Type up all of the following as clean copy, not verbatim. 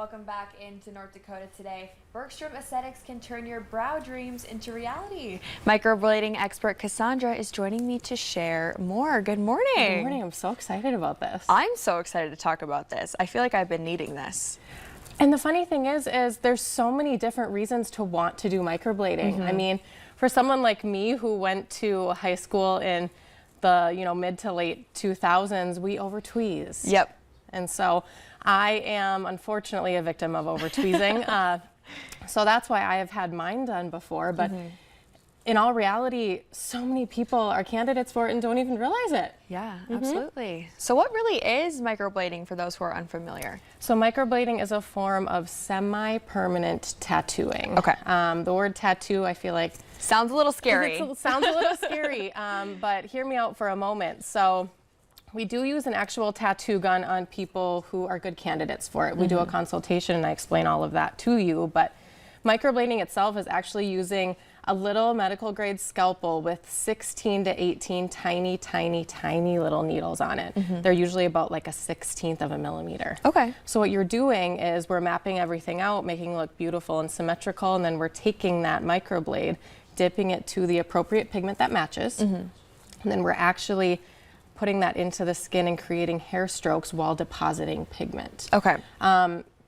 welcome back into North Dakota today. Bergstrom Aesthetics can turn your brow dreams into reality. Microblading expert Cassandra is joining me to share more. Good morning. Good morning. I'm so excited about this. I'm so excited to talk about this. I feel like I've been needing this. And the funny thing is there's so many different reasons to want to do microblading. I mean, for someone like me who went to high school in the mid to late 2000s, we over-tweezed. Yep. And so I am unfortunately a victim of over-tweezing. So that's why I have had mine done before. But in all reality, so many people are candidates for it and don't even realize it. Yeah, absolutely. So what really is microblading for those who are unfamiliar? So microblading is a form of semi-permanent tattooing. Okay. The word tattoo, I feel like Sounds a little scary. sounds a little scary, but hear me out for a moment. So we do use an actual tattoo gun on people who are good candidates for it. We do a consultation and I explain all of that to you, but microblading itself is actually using a little medical grade scalpel with 16 to 18 tiny, tiny, tiny little needles on it. They're usually about like a 1/16 of a millimeter. Okay. So what you're doing is we're mapping everything out, making it look beautiful and symmetrical, and then we're taking that microblade, dipping it to the appropriate pigment that matches, and then we're actually putting that into the skin and creating hair strokes while depositing pigment. Okay.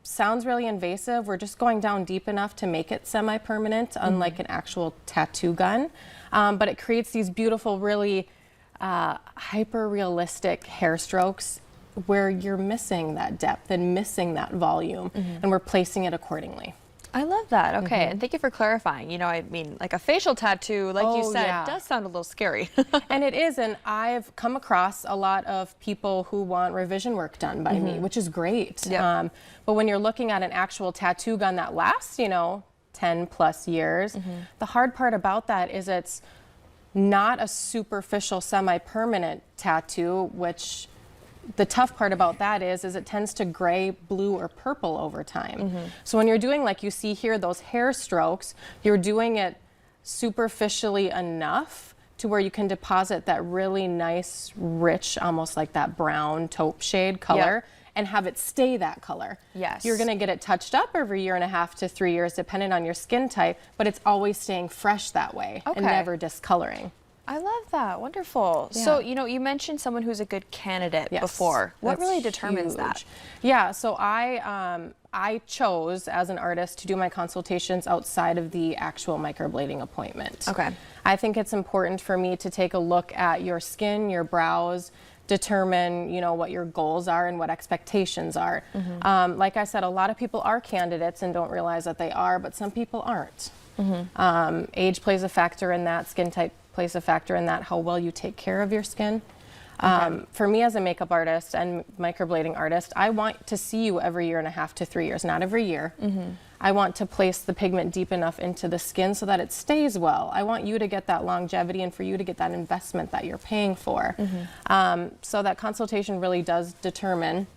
Sounds really invasive. We're just going down deep enough to make it semi-permanent, unlike an actual tattoo gun. But it creates these beautiful, really hyper-realistic hair strokes where you're missing that depth and missing that volume, and we're placing it accordingly. I love that. Okay, and thank you for clarifying. I mean, like a facial tattoo, like you said, does sound a little scary. And it is, and I've come across a lot of people who want revision work done by me, which is great. Yep. But when you're looking at an actual tattoo gun that lasts, 10 plus years, the hard part about that is it's not a superficial semi-permanent tattoo, which the tough part about that is it tends to gray, blue, or purple over time. So when you're doing, like you see here, those hair strokes, you're doing it superficially enough to where you can deposit that really nice, rich, almost like that brown taupe shade color, and have it stay that color. Yes. You're gonna get it touched up every 1.5 to 3 years, depending on your skin type, but it's always staying fresh that way and never discoloring. I love that. Wonderful. Yeah. So, you mentioned someone who's a good candidate before. What really determines that? Yeah, so I chose as an artist to do my consultations outside of the actual microblading appointment. Okay. I think it's important for me to take a look at your skin, your brows, determine what your goals are and what expectations are. Like I said, a lot of people are candidates and don't realize that they are, but some people aren't. Age plays a factor in that, skin type plays a factor in that, how well you take care of your skin. For me as a makeup artist and microblading artist, I want to see you every 1.5 to 3 years, not every year. I want to place the pigment deep enough into the skin so that it stays well. I want you to get that longevity and for you to get that investment that you're paying for. So that consultation really does determine,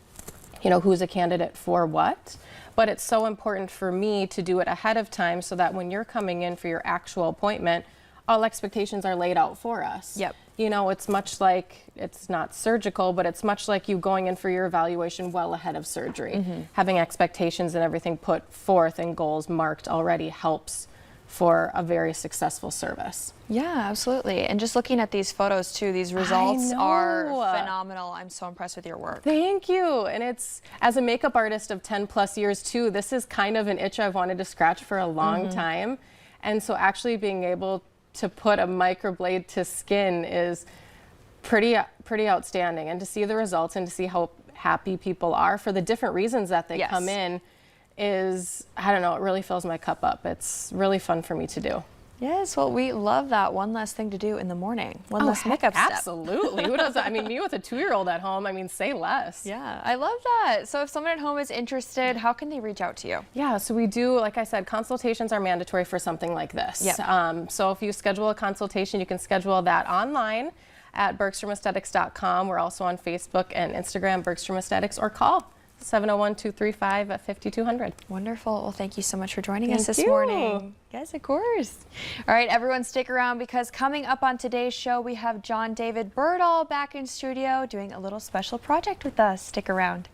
who's a candidate for what. But it's so important for me to do it ahead of time so that when you're coming in for your actual appointment, all expectations are laid out for us. Yep. It's much like, it's not surgical, but it's much like you going in for your evaluation well ahead of surgery. Having expectations and everything put forth and goals marked already helps for a very successful service. Yeah, absolutely. And just looking at these photos too, these results are phenomenal. I'm so impressed with your work. Thank you. And it's, as a makeup artist of 10 plus years too, this is kind of an itch I've wanted to scratch for a long time. And so actually being able to put a microblade to skin is pretty outstanding, and to see the results and to see how happy people are for the different reasons that they come in is, I don't know, it really fills my cup up. It's really fun for me to do. Yes, well, we love that. One less thing to do in the morning. One less makeup step. Absolutely. Who does that? I mean, me with a 2-year-old at home, say less. Yeah, I love that. So if someone at home is interested, how can they reach out to you? Yeah, so we do, like I said, consultations are mandatory for something like this. Yep. So if you schedule a consultation, you can schedule that online at bergstromaesthetics.com. We're also on Facebook and Instagram, Bergstrom Aesthetics, or call 701-235-5200. Wonderful. Well, thank you so much for joining us this morning. Yes, of course. All right, everyone stick around because coming up on today's show, we have John David Birdall back in studio doing a little special project with us. Stick around.